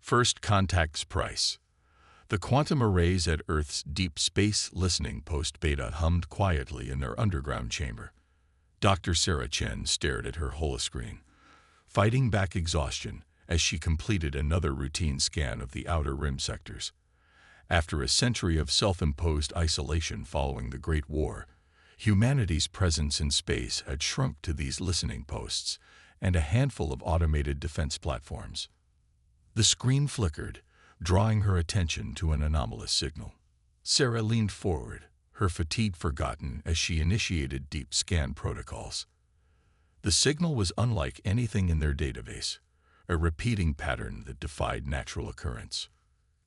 First contact's price. The quantum arrays at Earth's Deep Space Listening Post Beta hummed quietly in their underground chamber. Dr. Sarah Chen stared at her holoscreen, fighting back exhaustion as she completed another routine scan of the outer rim sectors. After a century of self-imposed isolation following the Great War, humanity's presence in space had shrunk to these listening posts and a handful of automated defense platforms. The screen flickered, drawing her attention to an anomalous signal. Sarah leaned forward, her fatigue forgotten as she initiated deep scan protocols. The signal was unlike anything in their database, a repeating pattern that defied natural occurrence.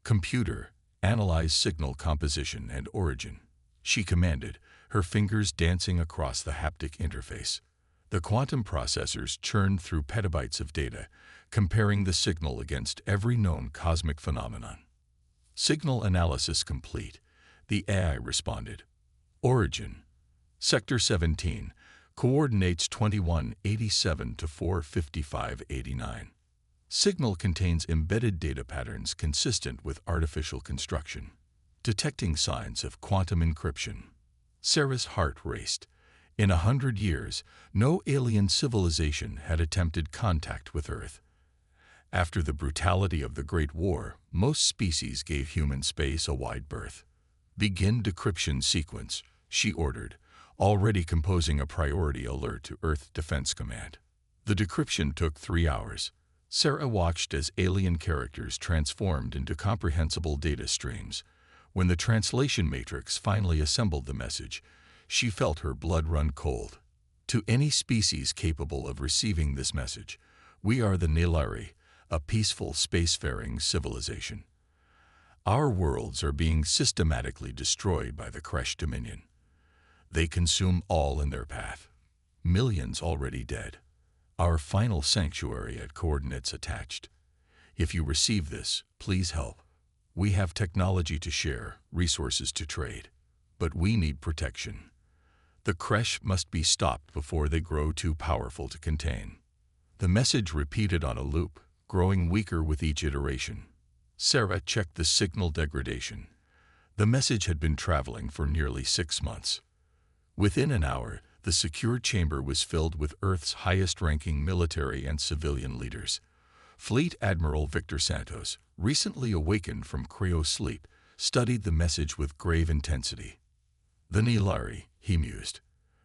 "Computer, analyze signal composition and origin," she commanded, her fingers dancing across the haptic interface. The quantum processors churned through petabytes of data, comparing the signal against every known cosmic phenomenon. "Signal analysis complete," the AI responded. "Origin. Sector 17, coordinates 2187 to 45589. Signal contains embedded data patterns consistent with artificial construction, detecting signs of quantum encryption." Sarah's heart raced. In 100 years, no alien civilization had attempted contact with Earth. After the brutality of the Great War, most species gave human space a wide berth. "Begin decryption sequence," she ordered, already composing a priority alert to Earth Defense Command. The decryption took 3 hours. Sarah watched as alien characters transformed into comprehensible data streams. When the translation matrix finally assembled the message, she felt her blood run cold. "To any species capable of receiving this message, we are the Nilari, a peaceful spacefaring civilization. Our worlds are being systematically destroyed by the Kresh Dominion. They consume all in their path. Millions already dead. Our final sanctuary at coordinates attached. If you receive this, please help. We have technology to share, resources to trade, but we need protection. The Kresh must be stopped before they grow too powerful to contain." The message repeated on a loop, growing weaker with each iteration. Sarah checked the signal degradation. The message had been traveling for nearly 6 months. Within an hour, the secure chamber was filled with Earth's highest-ranking military and civilian leaders. Fleet Admiral Victor Santos, recently awakened from cryo-sleep, studied the message with grave intensity. "The Nilari," he mused.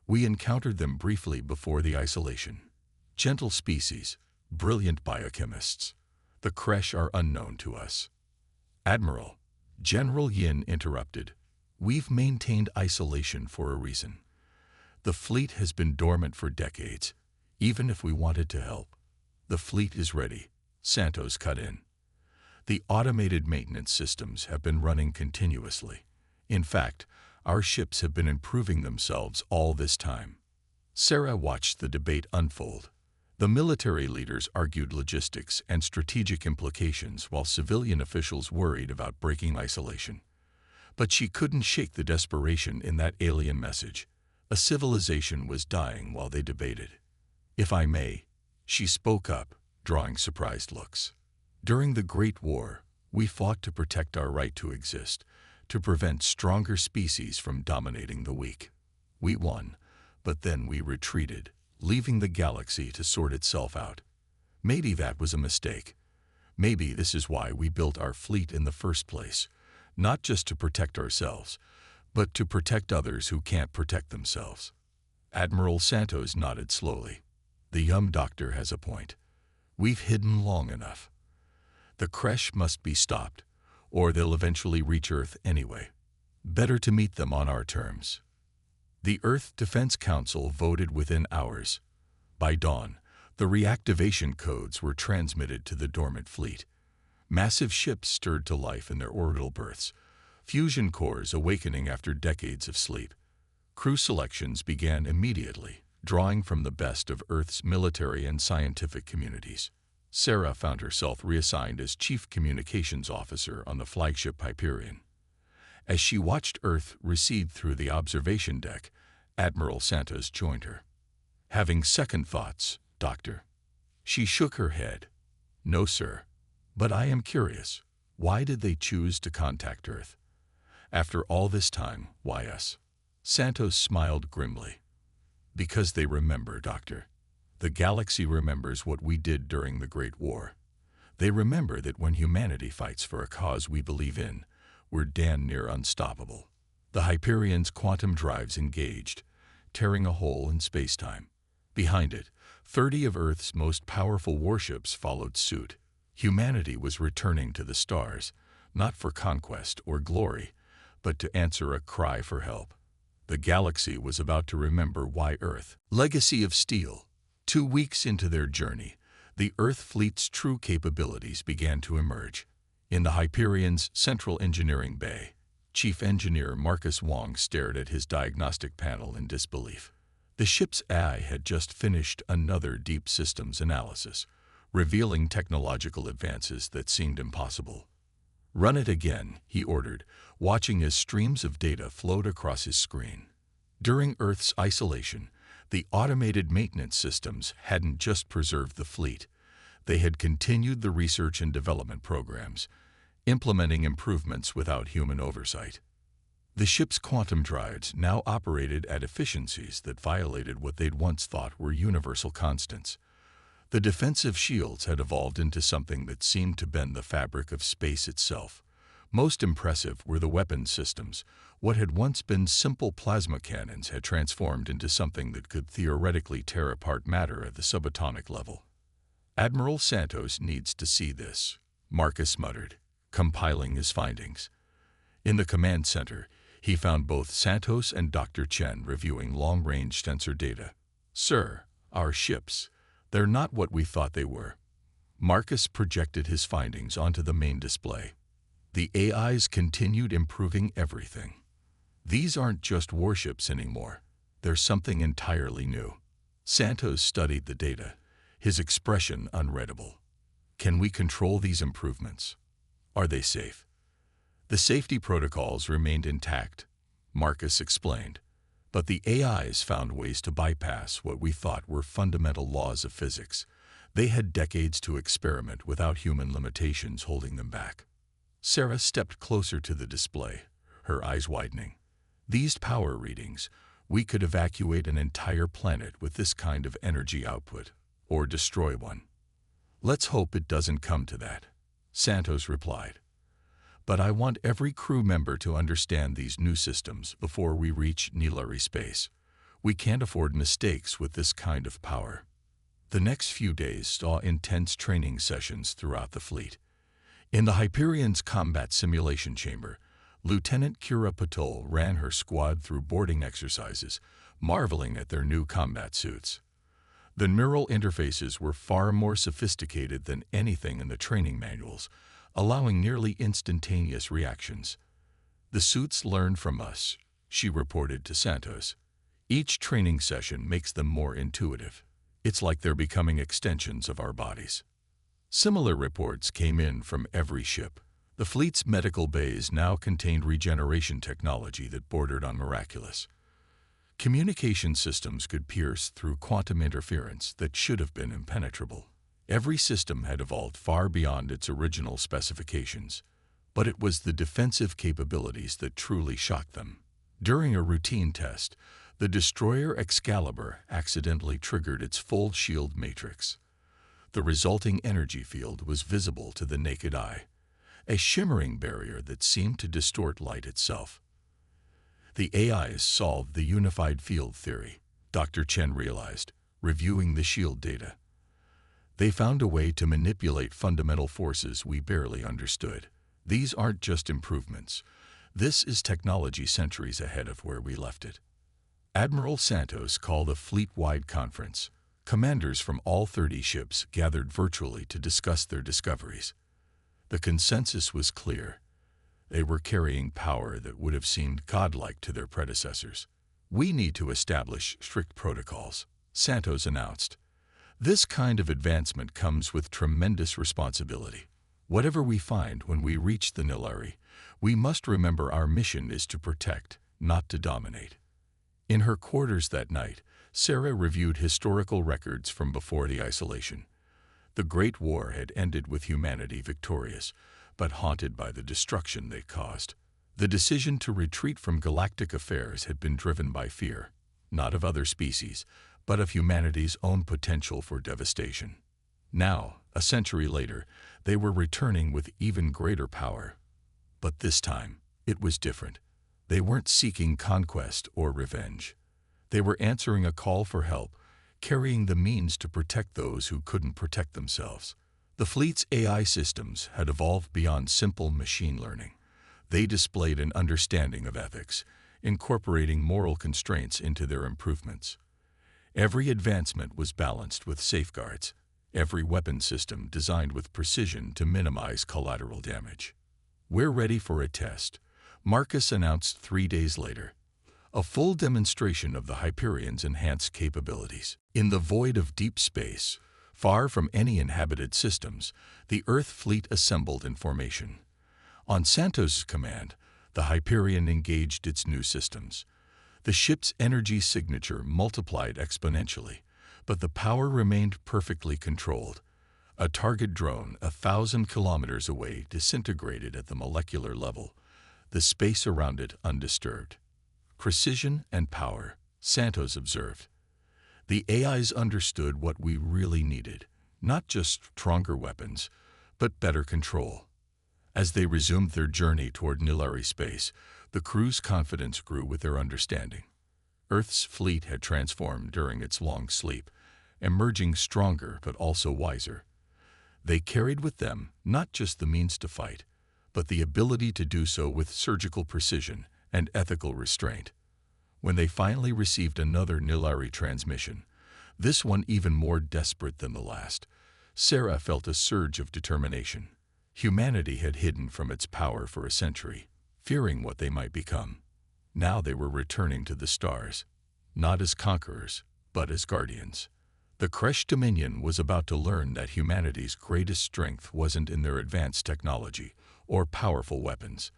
"We encountered them briefly before the isolation. Gentle species, brilliant biochemists. The Kresh are unknown to us." "Admiral," General Yin interrupted, "we've maintained isolation for a reason. The fleet has been dormant for decades, even if we wanted to help." "The fleet is ready," Santos cut in. "The automated maintenance systems have been running continuously. In fact, our ships have been improving themselves all this time." Sarah watched the debate unfold. The military leaders argued logistics and strategic implications while civilian officials worried about breaking isolation. But she couldn't shake the desperation in that alien message. A civilization was dying while they debated. "If I may," she spoke up, drawing surprised looks. "During the Great War, we fought to protect our right to exist, to prevent stronger species from dominating the weak. We won, but then we retreated, leaving the galaxy to sort itself out. Maybe that was a mistake. Maybe this is why we built our fleet in the first place, not just to protect ourselves, but to protect others who can't protect themselves." Admiral Santos nodded slowly. "The young doctor has a point. We've hidden long enough. The Kresh must be stopped, or they'll eventually reach Earth anyway. Better to meet them on our terms." The Earth Defense Council voted within hours. By dawn, the reactivation codes were transmitted to the dormant fleet. Massive ships stirred to life in their orbital berths, fusion cores awakening after decades of sleep. Crew selections began immediately, drawing from the best of Earth's military and scientific communities. Sarah found herself reassigned as Chief Communications Officer on the flagship Hyperion. As she watched Earth recede through the observation deck, Admiral Santos joined her. "Having second thoughts, Doctor?" She shook her head. "No, sir. But I am curious, why did they choose to contact Earth? After all this time, why us? Santos smiled grimly. Because they remember, Doctor. The galaxy remembers what we did during the Great War. They remember that when humanity fights for a cause we believe in, we're damn near unstoppable. The Hyperion's quantum drives engaged, tearing a hole in space-time. Behind it, 30 of Earth's most powerful warships followed suit. Humanity was returning to the stars, not for conquest or glory, but to answer a cry for help. The galaxy was about to remember why Earth. Legacy of Steel. 2 weeks into their journey, the Earth fleet's true capabilities began to emerge. In the Hyperion's central engineering bay, Chief Engineer Marcus Wong stared at his diagnostic panel in disbelief. The ship's AI had just finished another deep systems analysis, revealing technological advances that seemed impossible. "Run it again," he ordered, watching as streams of data flowed across his screen. During Earth's isolation, the automated maintenance systems hadn't just preserved the fleet. They had continued the research and development programs, implementing improvements without human oversight. The ship's quantum drives now operated at efficiencies that violated what they'd once thought were universal constants. The defensive shields had evolved into something that seemed to bend the fabric of space itself. Most impressive were the weapon systems. What had once been simple plasma cannons had transformed into something that could theoretically tear apart matter at the subatomic level. "Admiral Santos needs to see this," Marcus muttered, compiling his findings. In the command center, he found both Santos and Dr. Chen reviewing long-range sensor data. "Sir, our ships, they're not what we thought they were." Marcus projected his findings onto the main display. The AIs continued improving everything. "These aren't just warships anymore. They're something entirely new." Santos studied the data, his expression unreadable. "Can we control these improvements? Are they safe?" "The safety protocols remained intact," Marcus explained, "but the AIs found ways to bypass what we thought were fundamental laws of physics. They had decades to experiment without human limitations holding them back." Sarah stepped closer to the display, her eyes widening. "These power readings, we could evacuate an entire planet with this kind of energy output, or destroy one." "Let's hope it doesn't come to that," Santos replied. "But I want every crew member to understand these new systems before we reach Nilari space. We can't afford mistakes with this kind of power." The next few days saw intense training sessions throughout the fleet. In the Hyperion's combat simulation chamber, Lieutenant Kira Patul ran her squad through boarding exercises, marveling at their new combat suits. The neural interfaces were far more sophisticated than anything in the training manuals, allowing nearly instantaneous reactions. "The suits learn from us," she reported to Santos. "Each training session makes them more intuitive. It's like they're becoming extensions of our bodies." Similar reports came in from every ship. The fleet's medical bays now contained regeneration technology that bordered on miraculous. Communication systems could pierce through quantum interference that should have been impenetrable. Every system had evolved far beyond its original specifications, but it was the defensive capabilities that truly shocked them. During a routine test, the destroyer Excalibur accidentally triggered its full shield matrix. The resulting energy field was visible to the naked eye, a shimmering barrier that seemed to distort light itself. The AIs solved the unified field theory, Dr. Chen realized, reviewing the shield data. They found a way to manipulate fundamental forces we barely understood. These aren't just improvements. This is technology centuries ahead of where we left it. Admiral Santos called a fleet-wide conference. Commanders from all 30 ships gathered virtually to discuss their discoveries. The consensus was clear. They were carrying power that would have seemed godlike to their predecessors. "We need to establish strict protocols," Santos announced. "This kind of advancement comes with tremendous responsibility. Whatever we find when we reach the Nilari, we must remember our mission is to protect, not to dominate." In her quarters that night, Sarah reviewed historical records from before the isolation. The Great War had ended with humanity victorious, but haunted by the destruction they caused. The decision to retreat from galactic affairs had been driven by fear, not of other species, but of humanity's own potential for devastation. Now, a century later, they were returning with even greater power. But this time, it was different. They weren't seeking conquest or revenge. They were answering a call for help, carrying the means to protect those who couldn't protect themselves. The fleet's AI systems had evolved beyond simple machine learning. They displayed an understanding of ethics, incorporating moral constraints into their improvements. Every advancement was balanced with safeguards, every weapon system designed with precision to minimize collateral damage. "We're ready for a test," Marcus announced 3 days later. A full demonstration of the Hyperion's enhanced capabilities. In the void of deep space, far from any inhabited systems, the Earth fleet assembled in formation. On Santos' command, the Hyperion engaged its new systems. The ship's energy signature multiplied exponentially, but the power remained perfectly controlled. A target drone 1,000 kilometers away disintegrated at the molecular level, the space around it undisturbed. "Precision and power," Santos observed. "The AIs understood what we really needed, not just stronger weapons, but better control." As they resumed their journey toward Nilari space, the crew's confidence grew with their understanding. Earth's fleet had transformed during its long sleep, emerging stronger but also wiser. They carried with them not just the means to fight, but the ability to do so with surgical precision and ethical restraint. When they finally received another Nilari transmission, this one even more desperate than the last, Sarah felt a surge of determination. Humanity had hidden from its power for a century, fearing what they might become. Now they were returning to the stars, not as conquerors, but as guardians. The Kresh Dominion was about to learn that humanity's greatest strength wasn't in their advanced technology or powerful weapons.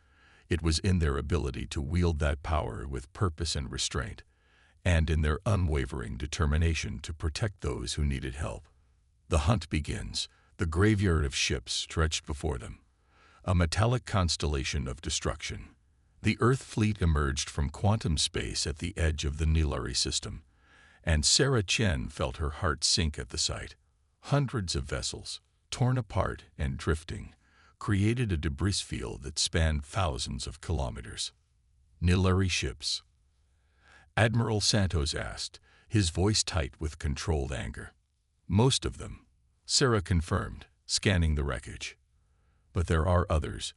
It was in their ability to wield that power with purpose and restraint, and in their unwavering determination to protect those who needed help. The hunt begins. The graveyard of ships stretched before them, a metallic constellation of destruction. The Earth fleet emerged from quantum space at the edge of the Nilari system, and Sarah Chen felt her heart sink at the sight. Hundreds of vessels, torn apart and drifting, created a debris field that spanned thousands of kilometers. "Nilari ships?" Admiral Santos asked, his voice tight with controlled anger. "Most of them," Sarah confirmed, scanning the wreckage. "But there are others.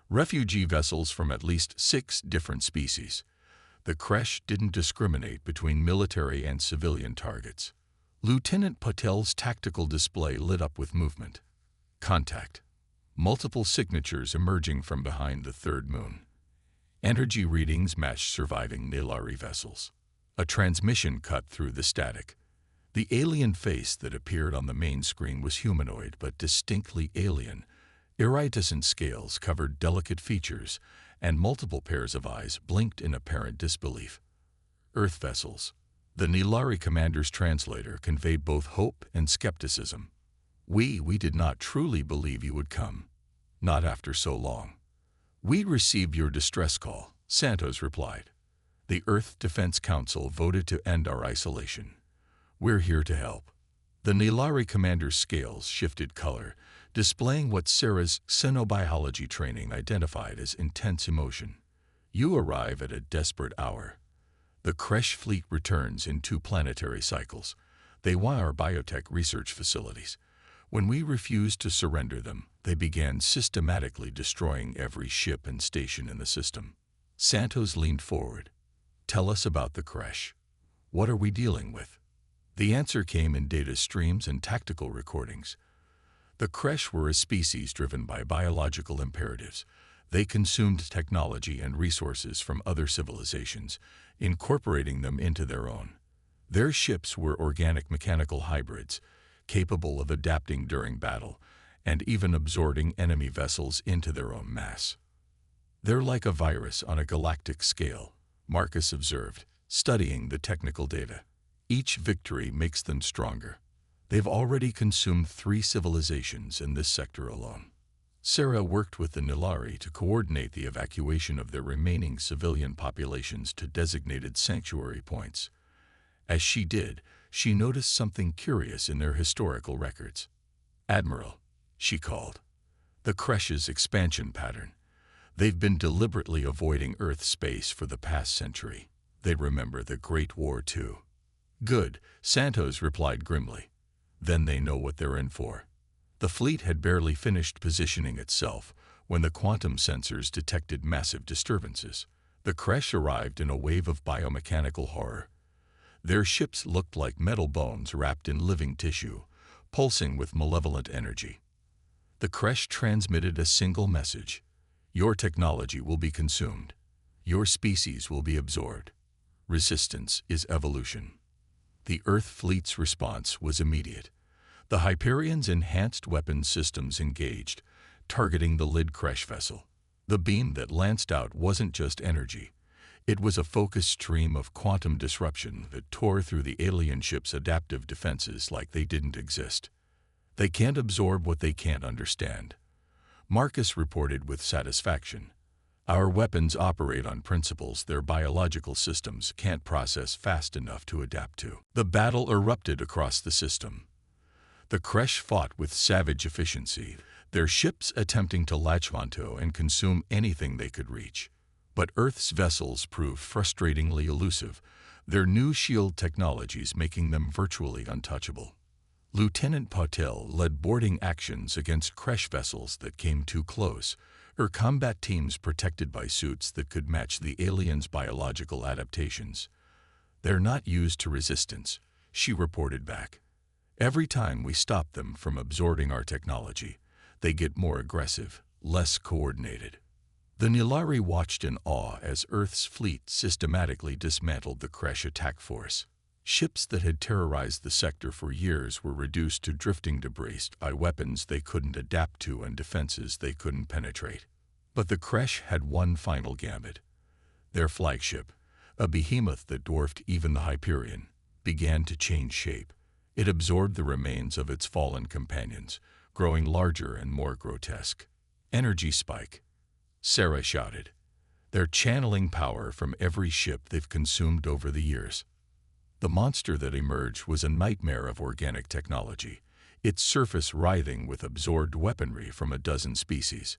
Refugee vessels from at least 6 different species. The Kresh didn't discriminate between military and civilian targets." Lieutenant Patel's tactical display lit up with movement. Contact. Multiple signatures emerging from behind the third moon. Energy readings matched surviving Nilari vessels. A transmission cut through the static. The alien face that appeared on the main screen was humanoid but distinctly alien. Iridescent scales covered delicate features, and multiple pairs of eyes blinked in apparent disbelief. Earth vessels. The Nilari commander's translator conveyed both hope and skepticism. We did not truly believe you would come. Not after so long." "We received your distress call," Santos replied. "The Earth Defense Council voted to end our isolation. We're here to help." The Nilari commander's scales shifted color, displaying what Sarah's xenobiology training identified as intense emotion. "You arrive at a desperate hour. The Kresh fleet returns in 2 planetary cycles. They want our biotech research facilities. When we refused to surrender them, they began systematically destroying every ship and station in the system." Santos leaned forward. "Tell us about the Kresh. What are we dealing with?" The answer came in data streams and tactical recordings. The Kresh were a species driven by biological imperatives. They consumed technology and resources from other civilizations, incorporating them into their own. Their ships were organic mechanical hybrids, capable of adapting during battle, and even absorbing enemy vessels into their own mass. "They're like a virus on a galactic scale," Marcus observed, studying the technical data. "Each victory makes them stronger." They've already consumed 3 civilizations in this sector alone. Sarah worked with the Nilari to coordinate the evacuation of their remaining civilian populations to designated sanctuary points. As she did, she noticed something curious in their historical records. "Admiral," she called, "the Kresh's expansion pattern. They've been deliberately avoiding Earth space for the past century. They remember the Great War too." "Good," Santos replied grimly. "Then they know what they're in for." The fleet had barely finished positioning itself when the quantum sensors detected massive disturbances. The Kresh arrived in a wave of biomechanical horror. Their ships looked like metal bones wrapped in living tissue, pulsing with malevolent energy. The Kresh transmitted a single message: "Your technology will be consumed. Your species will be absorbed. Resistance is evolution." The Earth fleet's response was immediate. The Hyperion's enhanced weapons systems engaged, targeting the Lid Kresh vessel. The beam that lanced out wasn't just energy. It was a focused stream of quantum disruption that tore through the alien ship's adaptive defenses like they didn't exist. "They can't absorb what they can't understand," Marcus reported with satisfaction. "Our weapons operate on principles their biological systems can't process fast enough to adapt to." The battle erupted across the system. The Kresh fought with savage efficiency, their ships attempting to latch onto and consume anything they could reach. But Earth's vessels proved frustratingly elusive, their new shield technologies making them virtually untouchable. Lieutenant Patel led boarding actions against Kresh vessels that came too close, her combat teams protected by suits that could match the aliens' biological adaptations. "They're not used to resistance," she reported back. "Every time we stop them from absorbing our technology, they get more aggressive, less coordinated." The Nilari watched in awe as Earth's fleet systematically dismantled the Kresh attack force. Ships that had terrorized the sector for years were reduced to drifting debris by weapons they couldn't adapt to and defenses they couldn't penetrate. But the Kresh had one final gambit. Their flagship, a behemoth that dwarfed even the Hyperion, began to change shape. It absorbed the remains of its fallen companions, growing larger and more grotesque. "Energy spike," Sarah shouted. "They're channeling power from every ship they've consumed over the years." The monster that emerged was a nightmare of organic technology, its surface writhing with absorbed weaponry from a dozen species.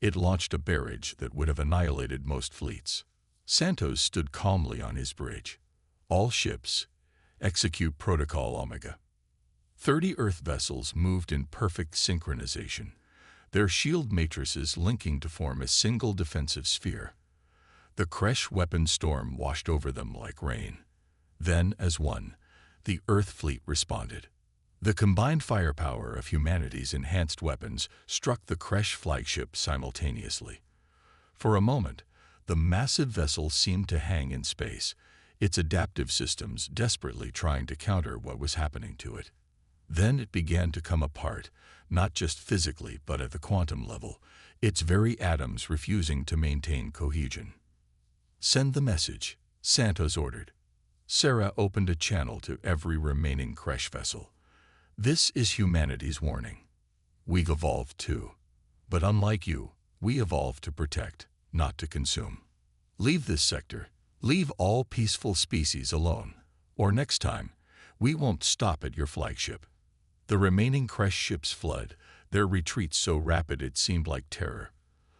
It launched a barrage that would have annihilated most fleets. Santos stood calmly on his bridge. "All ships, execute Protocol Omega." 30 Earth vessels moved in perfect synchronization, their shield matrices linking to form a single defensive sphere. The Kresh weapon storm washed over them like rain. Then, as one, the Earth fleet responded. The combined firepower of humanity's enhanced weapons struck the Kresh flagship simultaneously. For a moment, the massive vessel seemed to hang in space, its adaptive systems desperately trying to counter what was happening to it. Then it began to come apart, not just physically but at the quantum level, its very atoms refusing to maintain cohesion. "Send the message," Santos ordered. Sarah opened a channel to every remaining Kresh vessel. "This is humanity's warning. We've evolved too. But unlike you, we evolved to protect, not to consume. Leave this sector. Leave all peaceful species alone. Or next time, we won't stop at your flagship." The remaining Kresh ships fled, their retreat so rapid it seemed like terror.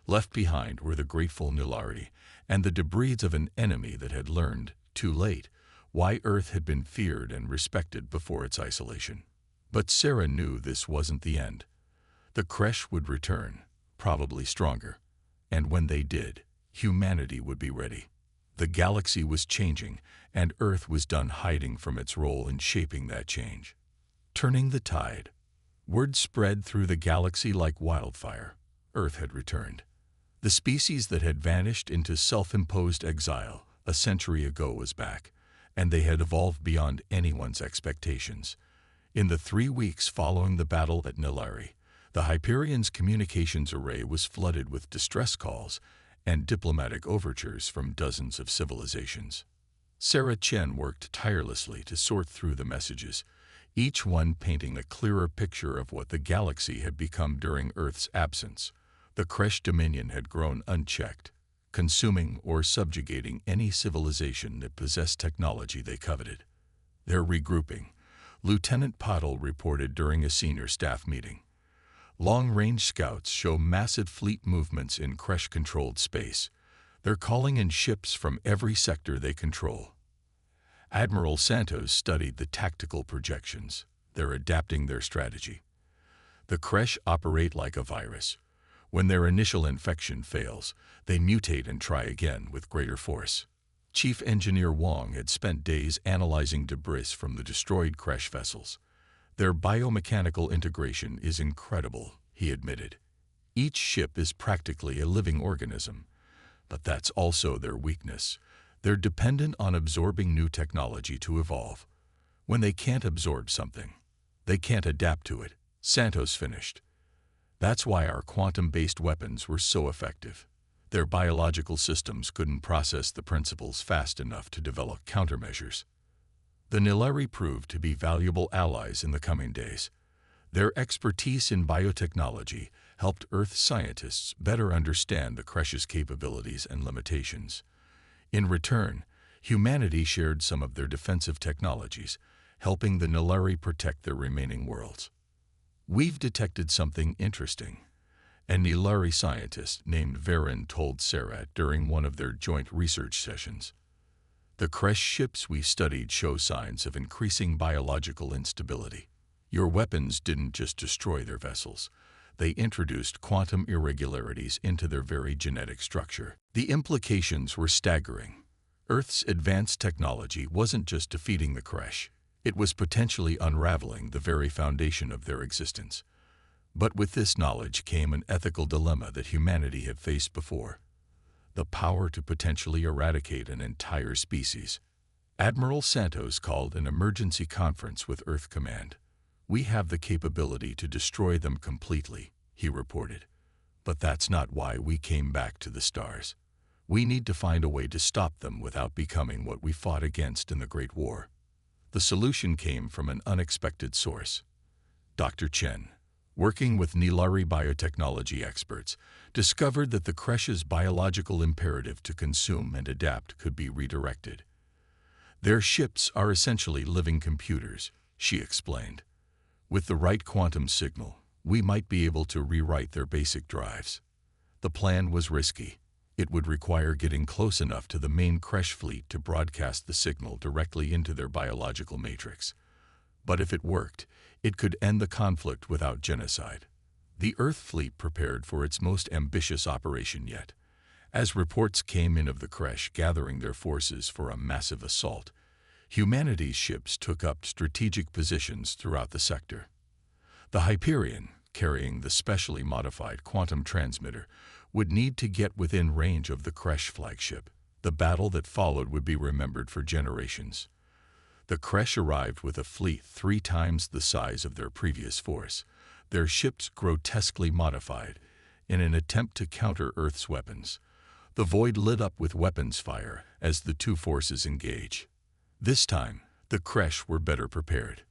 Left behind were the grateful Nilari and the debris of an enemy that had learned, too late, why Earth had been feared and respected before its isolation. But Sarah knew this wasn't the end. The Kresh would return, probably stronger. And when they did, humanity would be ready. The galaxy was changing, and Earth was done hiding from its role in shaping that change. Turning the tide. Word spread through the galaxy like wildfire. Earth had returned. The species that had vanished into self-imposed exile a century ago was back, and they had evolved beyond anyone's expectations. In the 3 weeks following the battle at Nilari, the Hyperion's communications array was flooded with distress calls and diplomatic overtures from dozens of civilizations. Sarah Chen worked tirelessly to sort through the messages, each one painting a clearer picture of what the galaxy had become during Earth's absence. The Kresh Dominion had grown unchecked, consuming or subjugating any civilization that possessed technology they coveted. They're regrouping, Lieutenant Pottle reported during a senior staff meeting. Long-range scouts show massive fleet movements in Kresh-controlled space. They're calling in ships from every sector they control. Admiral Santos studied the tactical projections. They're adapting their strategy. The Kresh operate like a virus. When their initial infection fails, they mutate and try again with greater force. Chief Engineer Wong had spent days analyzing debris from the destroyed Kresh vessels. Their biomechanical integration is incredible, he admitted. Each ship is practically a living organism. But that's also their weakness. They're dependent on absorbing new technology to evolve. When they can't absorb something, they can't adapt to it, Santos finished. That's why our quantum-based weapons were so effective. Their biological systems couldn't process the principles fast enough to develop countermeasures. The Nileri proved to be valuable allies in the coming days. Their expertise in biotechnology helped Earth scientists better understand the Kresh's capabilities and limitations. In return, humanity shared some of their defensive technologies, helping the Nileri protect their remaining worlds. We've detected something interesting, a Nileri scientist named Varen told Sarah during one of their joint research sessions. The Kresh ships we studied show signs of increasing biological instability. Your weapons didn't just destroy their vessels. They introduced quantum irregularities into their very genetic structure. The implications were staggering. Earth's advanced technology wasn't just defeating the Kresh. It was potentially unraveling the very foundation of their existence. But with this knowledge came an ethical dilemma that humanity had faced before: the power to potentially eradicate an entire species. Admiral Santos called an emergency conference with Earth Command. We have the capability to destroy them completely, he reported. But that's not why we came back to the stars. We need to find a way to stop them without becoming what we fought against in the Great War. The solution came from an unexpected source. Dr. Chen, working with Nileri biotechnology experts, discovered that the Kresh's biological imperative to consume and adapt could be redirected. Their ships are essentially living computers, she explained. With the right quantum signal, we might be able to rewrite their basic drives. The plan was risky. It would require getting close enough to the main Kresh fleet to broadcast the signal directly into their biological matrix. But if it worked, it could end the conflict without genocide. The Earth fleet prepared for its most ambitious operation yet. As reports came in of the Kresh gathering their forces for a massive assault, humanity's ships took up strategic positions throughout the sector. The Hyperion, carrying the specially modified quantum transmitter, would need to get within range of the Kresh flagship. The battle that followed would be remembered for generations. The Kresh arrived with a fleet 3 times the size of their previous force, their ships grotesquely modified, in an attempt to counter Earth's weapons. The void lit up with weapons fire as the two forces engage. This time, the Kresh were better prepared.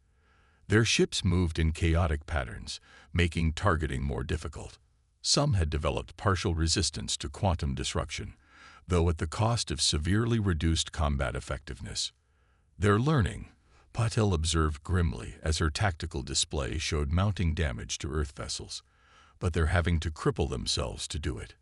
Their ships moved in chaotic patterns, making targeting more difficult. Some had developed partial resistance to quantum disruption, though at the cost of severely reduced combat effectiveness. They're learning, Patel observed grimly as her tactical display showed mounting damage to Earth vessels, but they're having to cripple themselves to do it.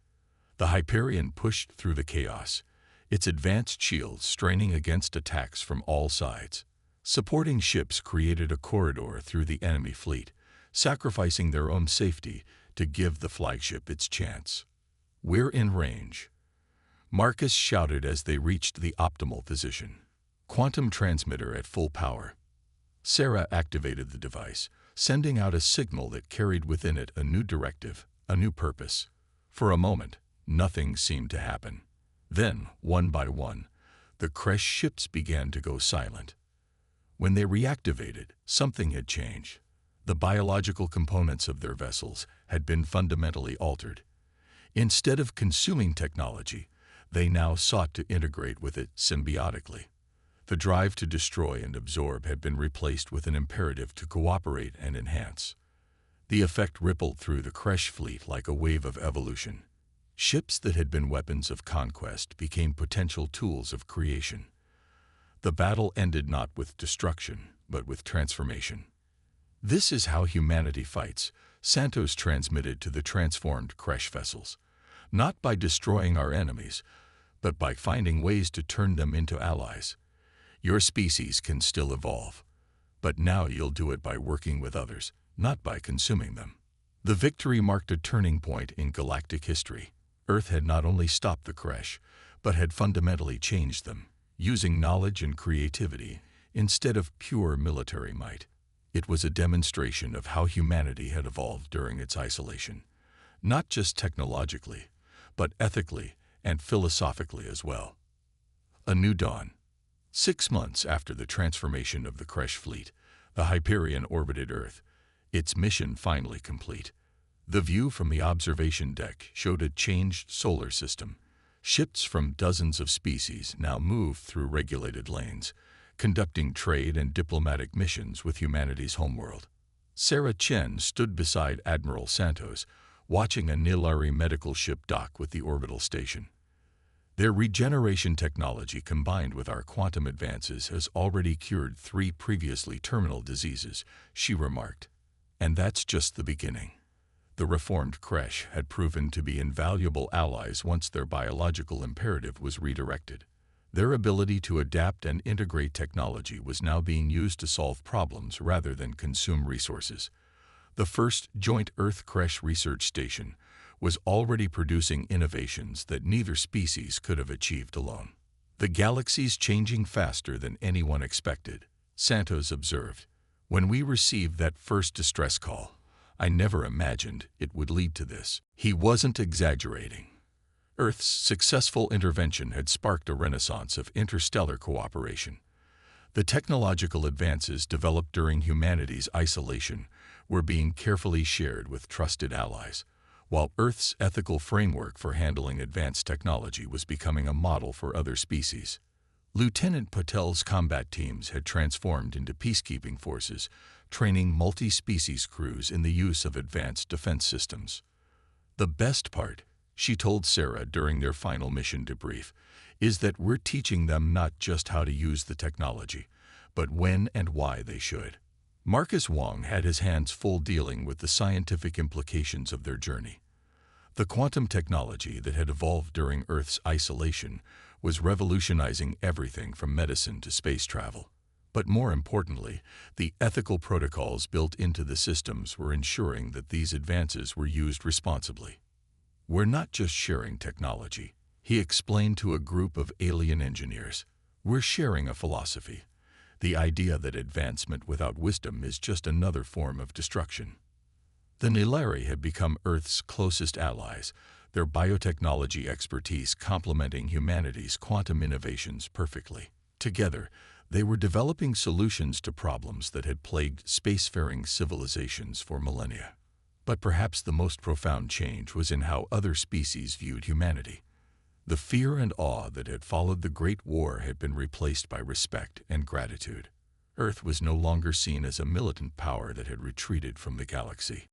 The Hyperion pushed through the chaos, its advanced shields straining against attacks from all sides. Supporting ships created a corridor through the enemy fleet, sacrificing their own safety to give the flagship its chance. We're in range, Marcus shouted as they reached the optimal position. Quantum transmitter at full power. Sarah activated the device, sending out a signal that carried within it a new directive, a new purpose. For a moment, nothing seemed to happen. Then, one by one, the Kresh ships began to go silent. When they reactivated, something had changed. The biological components of their vessels had been fundamentally altered. Instead of consuming technology, they now sought to integrate with it symbiotically. The drive to destroy and absorb had been replaced with an imperative to cooperate and enhance. The effect rippled through the Kresh fleet like a wave of evolution. Ships that had been weapons of conquest became potential tools of creation. The battle ended not with destruction, but with transformation. "This is how humanity fights," Santos transmitted to the transformed Kresh vessels. "Not by destroying our enemies, but by finding ways to turn them into allies. Your species can still evolve, but now you'll do it by working with others, not by consuming them." The victory marked a turning point in galactic history. Earth had not only stopped the Kresh, but had fundamentally changed them, using knowledge and creativity instead of pure military might. It was a demonstration of how humanity had evolved during its isolation, not just technologically, but ethically and philosophically as well. A new dawn. 6 months after the transformation of the Kresh fleet, the Hyperion orbited Earth, its mission finally complete. The view from the observation deck showed a changed solar system. Ships from dozens of species now moved through regulated lanes, conducting trade and diplomatic missions with humanity's homeworld. Sarah Chen stood beside Admiral Santos, watching a Nilari medical ship dock with the orbital station. "Their regeneration technology combined with our quantum advances has already cured 3 previously terminal diseases," she remarked. "And that's just the beginning." The reformed Kresh had proven to be invaluable allies once their biological imperative was redirected. Their ability to adapt and integrate technology was now being used to solve problems rather than consume resources. The first joint Earth-Kresh research station was already producing innovations that neither species could have achieved alone. "The galaxy's changing faster than anyone expected," Santos observed. "When we received that first distress call, I never imagined it would lead to this." He wasn't exaggerating. Earth's successful intervention had sparked a renaissance of interstellar cooperation. The technological advances developed during humanity's isolation were being carefully shared with trusted allies, while Earth's ethical framework for handling advanced technology was becoming a model for other species. Lieutenant Patel's combat teams had transformed into peacekeeping forces, training multi-species crews in the use of advanced defense systems. "The best part," she told Sarah during their final mission debrief, "is that we're teaching them not just how to use the technology, but when and why they should." Marcus Wong had his hands full dealing with the scientific implications of their journey. The quantum technology that had evolved during Earth's isolation was revolutionizing everything from medicine to space travel. But more importantly, the ethical protocols built into the systems were ensuring that these advances were used responsibly. "We're not just sharing technology," he explained to a group of alien engineers. "We're sharing a philosophy. The idea that advancement without wisdom is just another form of destruction." The Nilari had become Earth's closest allies, their biotechnology expertise complementing humanity's quantum innovations perfectly. Together, they were developing solutions to problems that had plagued spacefaring civilizations for millennia. But perhaps the most profound change was in how other species viewed humanity. The fear and awe that had followed the Great War had been replaced by respect and gratitude. Earth was no longer seen as a militant power that had retreated from the galaxy.